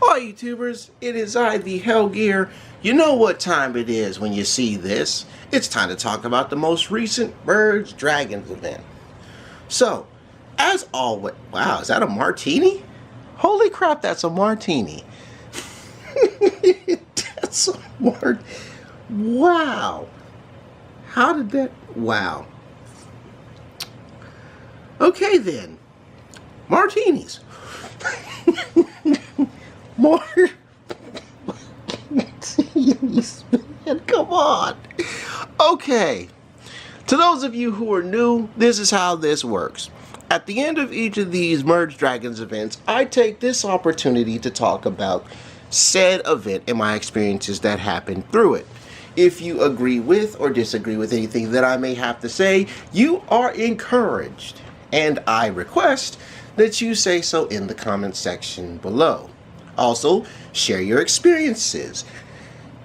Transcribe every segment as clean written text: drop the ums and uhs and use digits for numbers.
Hi YouTubers, it is I, the Hellgear. You know what time it is when you see this. It's time to talk about the most recent Merge Dragons event. So, as always, wow, is that a martini? Holy crap, that's a martini. That's a wow. How did that, wow. Okay then, martinis. More. Come on. Okay. To those of you who are new, this is how this works. At the end of each of these Merge Dragons events, I take this opportunity to talk about said event and my experiences that happened through it. If you agree with or disagree with anything that I may have to say, you are encouraged, and I request that you say so in the comment section below. Also, share your experiences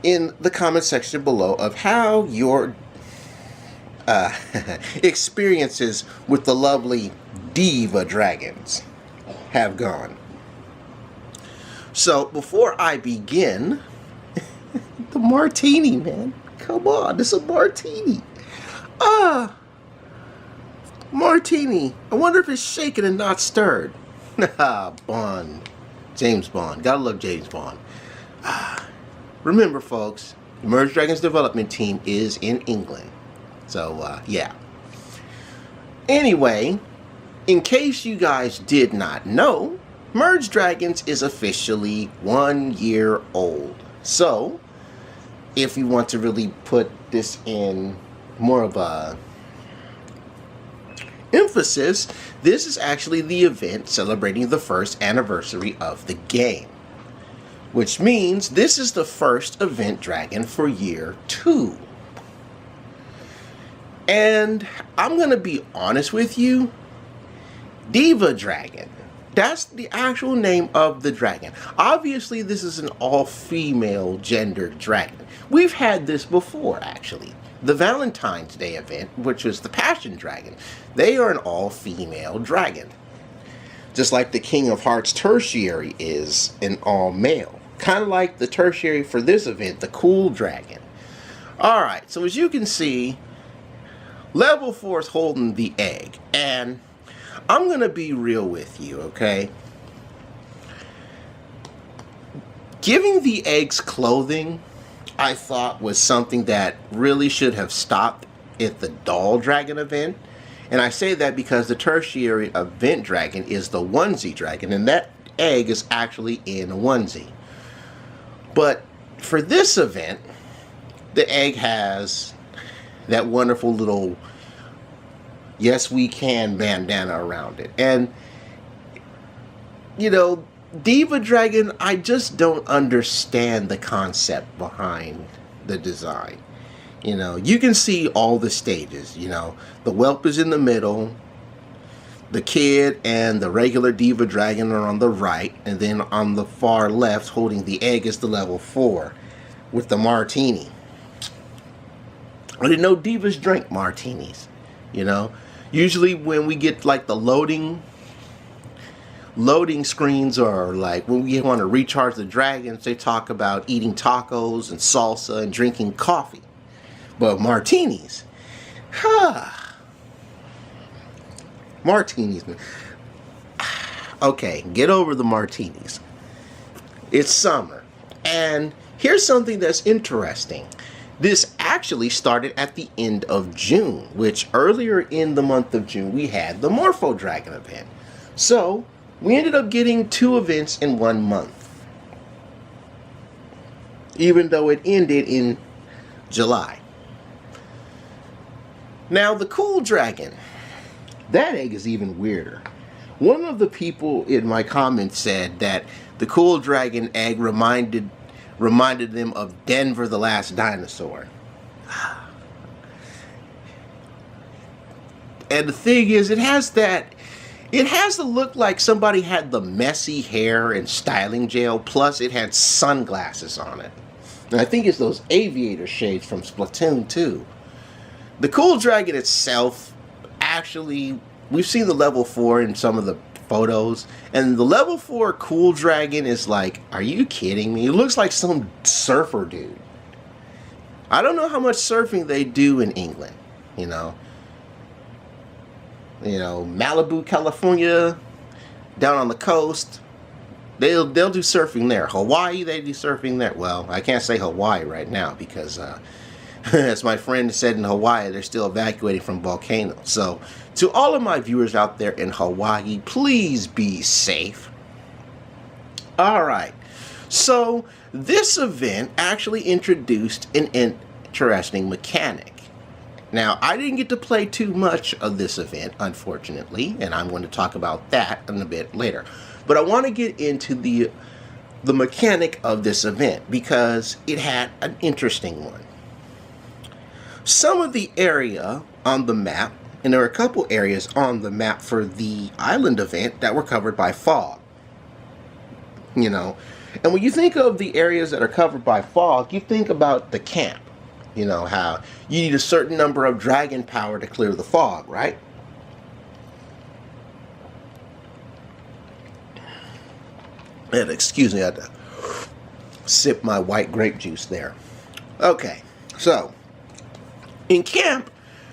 in the comment section below of how your experiences with the lovely Diva Dragons have gone. So, before I begin, the martini, man. Come on, this is a martini. Martini. I wonder if it's shaken and not stirred. Bond. James Bond. Gotta love James Bond. Remember, folks, the Merge Dragons development team is in England. So, yeah. Anyway, in case you guys did not know, Merge Dragons is officially 1 year old. So, if we want to really put this in more of a emphasis, this is actually the event celebrating the first anniversary of the game, which means this is the first event dragon for year 2. And I'm gonna be honest with you, Diva Dragon, that's the actual name of the dragon. Obviously this is an all-female gendered dragon. We've had this before, actually. The Valentine's Day event, which was the Passion Dragon, they are an all-female dragon. Just like the King of Hearts Tertiary is an all-male. Kind of like the tertiary for this event, the Cool Dragon. Alright, so as you can see, level 4 is holding the egg. And I'm going to be real with you, okay? Giving the eggs clothing, I thought, was something that really should have stopped at the Doll Dragon event. And I say that because the tertiary event dragon is the onesie dragon, and that egg is actually in a onesie. But for this event, the egg has that wonderful little "Yes We Can" bandana around it. And, you know, Diva Dragon, I just don't understand the concept behind the design. You know, you can see all the stages, you know. The whelp is in the middle, the kid and the regular Diva Dragon are on the right, and then on the far left, holding the egg, is the level 4 with the martini. I didn't know divas drank martinis, you know. Usually when we get like the loading screens, or like when we want to recharge the dragons, they talk about eating tacos and salsa and drinking coffee. But martinis, martinis, man. Okay, get over the martinis. It's summer, and here's something that's interesting. This actually started at the end of June, which earlier in the month of June we had the Morpho Dragon event. So we ended up getting 2 events in 1 month, even though it ended in July. Now the Cool Dragon, that egg is even weirder. One of the people in my comments said that the Cool Dragon egg reminded them of Denver the Last Dinosaur. And the thing is, it has to look like somebody had the messy hair and styling gel, plus it had sunglasses on it. And I think it's those aviator shades from Splatoon 2. The Cool Dragon itself, actually, we've seen the level 4 in some of the photos. And the level 4 cool dragon is like, are you kidding me? It looks like some surfer dude. I don't know how much surfing they do in England, you know. Malibu, California, down on the coast, they'll do surfing there. Hawaii, they do surfing there. Well, I can't say Hawaii right now because, as my friend said, in Hawaii, they're still evacuating from volcanoes. So, to all of my viewers out there in Hawaii, please be safe. All right. So, this event actually introduced an interesting mechanic. Now, I didn't get to play too much of this event, unfortunately, and I'm going to talk about that in a bit later. But I want to get into the mechanic of this event because it had an interesting one. Some of the area on the map, and there were a couple areas on the map for the island event that were covered by fog. And when you think of the areas that are covered by fog, you think about the camp. How you need a certain number of dragon power to clear the fog, right? And excuse me, I had to sip my white grape juice there. Okay, so in camp,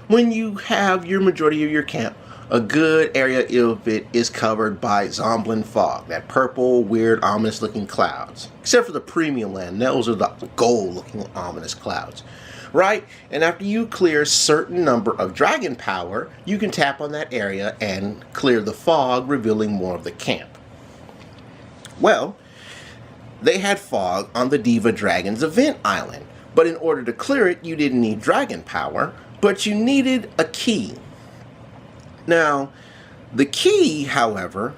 when you have your majority of your camp, a good area of it is covered by Zomblin fog, that purple, weird, ominous-looking clouds. Except for the premium land, those are the gold-looking, ominous clouds. Right? And after you clear a certain number of dragon power, you can tap on that area and clear the fog, revealing more of the camp. Well, they had fog on the Diva Dragon's event island, but in order to clear it, you didn't need dragon power, but you needed a key. Now, the key, however,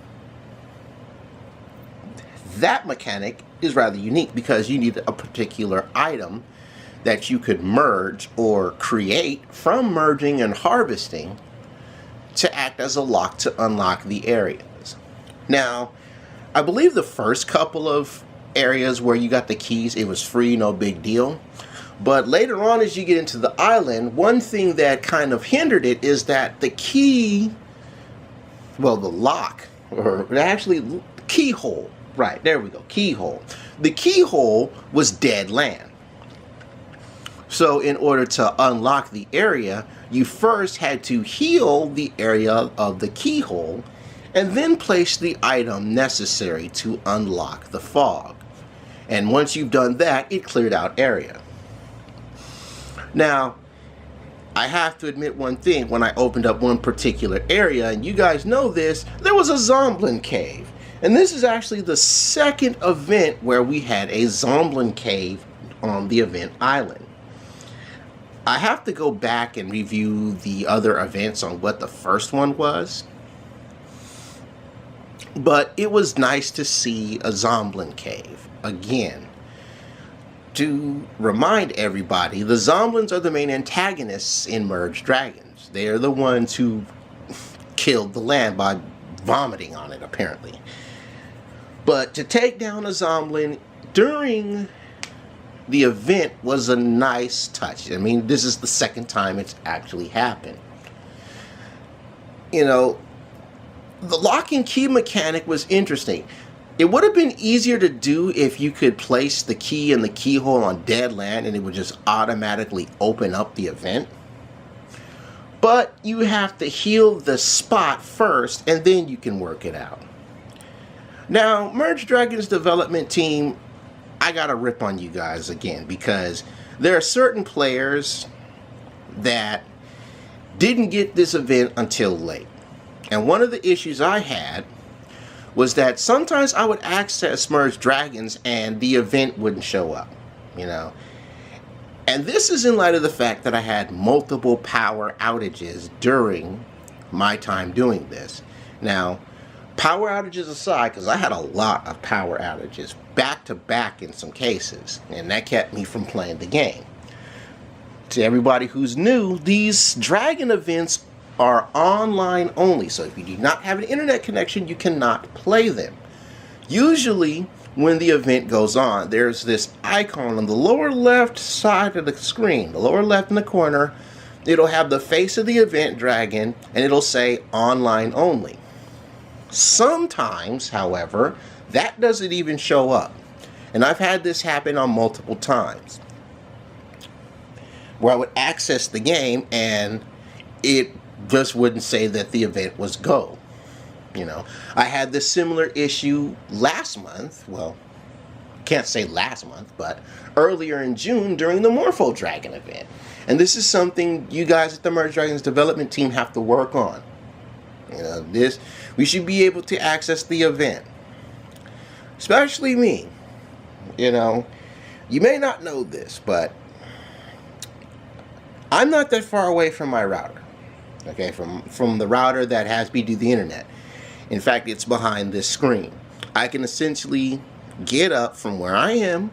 that mechanic is rather unique because you need a particular item that you could merge or create from merging and harvesting to act as a lock to unlock the areas. Now, I believe the first couple of areas where you got the keys, it was free, no big deal. But later on, as you get into the island, one thing that kind of hindered it is that the key, well, the lock, or actually keyhole, right, there we go, keyhole. The keyhole was dead land. So in order to unlock the area, you first had to heal the area of the keyhole and then place the item necessary to unlock the fog. And once you've done that, it cleared out area. Now, I have to admit one thing. When I opened up one particular area, and you guys know this, there was a Zomblin cave. And this is actually the second event where we had a Zomblin cave on the event island. I have to go back and review the other events on what the first one was. But it was nice to see a Zomblin cave again. To remind everybody, the Zomblins are the main antagonists in Merged Dragons. They are the ones who killed the land by vomiting on it, apparently. But to take down a Zomblin during the event was a nice touch. I mean, this is the second time it's actually happened. The lock and key mechanic was interesting. It would have been easier to do if you could place the key in the keyhole on dead land and it would just automatically open up the event. But you have to heal the spot first and then you can work it out. Now, Merged Dragons development team, I gotta rip on you guys again because there are certain players that didn't get this event until late. And one of the issues I had was that sometimes I would access Merged Dragons and the event wouldn't show up, And this is in light of the fact that I had multiple power outages during my time doing this. Now, power outages aside, because I had a lot of power outages, back to back in some cases, and that kept me from playing the game. To everybody who's new, these dragon events are online only, so if you do not have an internet connection, you cannot play them. Usually, when the event goes on, there's this icon on the lower left side of the screen, the lower left in the corner. It'll have the face of the event dragon, and it'll say online only. Sometimes, however, that doesn't even show up. And I've had this happen on multiple times, where I would access the game and it just wouldn't say that the event was go. You know, I had this similar issue last month. Well, can't say last month, but earlier in June during the Morpho Dragon event. And this is something you guys at the Merge Dragons development team have to work on. You know, we should be able to access the event. Especially me. You know, you may not know this, but I'm not that far away from my router. Okay, from the router that has me do the internet. In fact, it's behind this screen. I can essentially get up from where I am,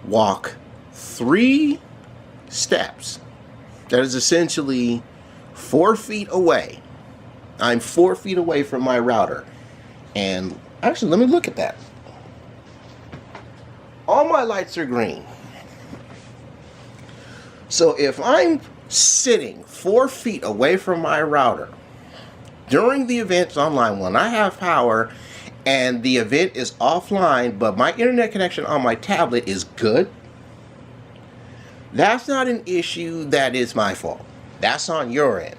walk 3 steps. That is essentially 4 feet away. I'm 4 feet away from my router. And actually, let me look at that. All my lights are green. So if I'm sitting 4 feet away from my router during the events online when I have power and the event is offline, but my internet connection on my tablet is good, that's not an issue that is my fault. That's on your end.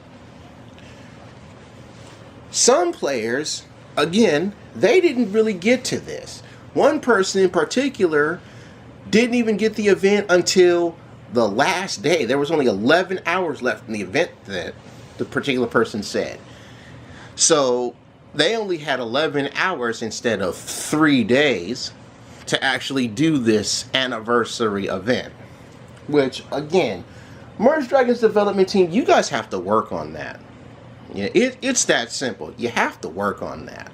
Some players, again, they didn't really get to this. One person in particular didn't even get the event until the last day. There was only 11 hours left in the event that the particular person said. So they only had 11 hours instead of 3 days to actually do this anniversary event. Which, again, Merge Dragons development team, you guys have to work on that. Yeah, it's that simple. You have to work on that.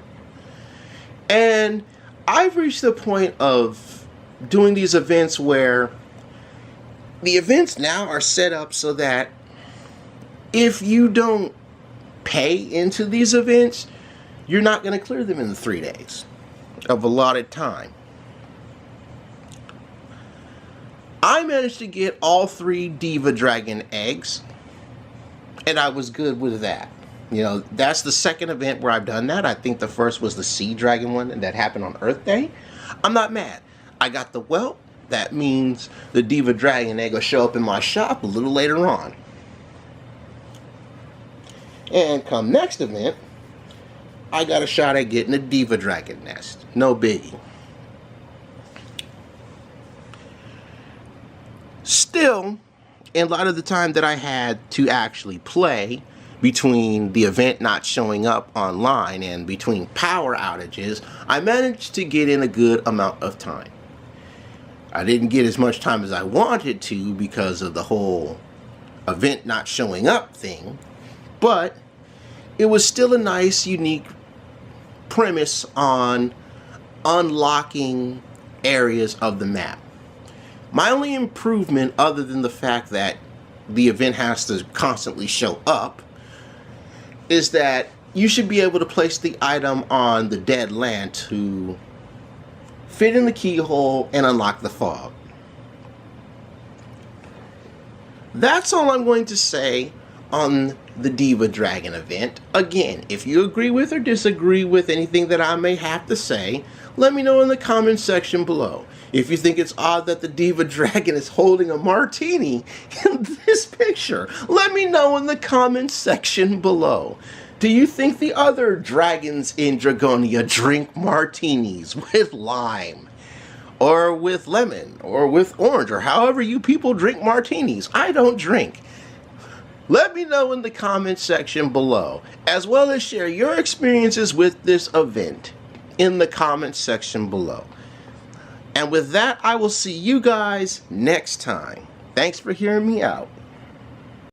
And I've reached the point of doing these events where the events now are set up so that if you don't pay into these events, you're not going to clear them in the 3 days of allotted time. I managed to get all 3 Diva Dragon eggs, and I was good with that. You know, that's the second event where I've done that. I think the first was the Sea Dragon one, and that happened on Earth Day. I'm not mad. I got the whelp. That means the Diva Dragon egg will show up in my shop a little later on. And come next event, I got a shot at getting a Diva Dragon nest. No biggie. Still, in light of the time that I had to actually play between the event not showing up online and between power outages, I managed to get in a good amount of time. I didn't get as much time as I wanted to because of the whole event not showing up thing, but it was still a nice, unique premise on unlocking areas of the map. My only improvement, other than the fact that the event has to constantly show up, is that you should be able to place the item on the dead land to fit in the keyhole and unlock the fog. That's all I'm going to say on the Diva Dragon event. Again, if you agree with or disagree with anything that I may have to say, let me know in the comments section below. If you think it's odd that the Diva Dragon is holding a martini in this picture, let me know in the comments section below. Do you think the other dragons in Dragonia drink martinis with lime? Or with lemon? Or with orange? Or however you people drink martinis? I don't drink. Let me know in the comments section below, as well as share your experiences with this event in the comments section below. And with that, I will see you guys next time. Thanks for hearing me out.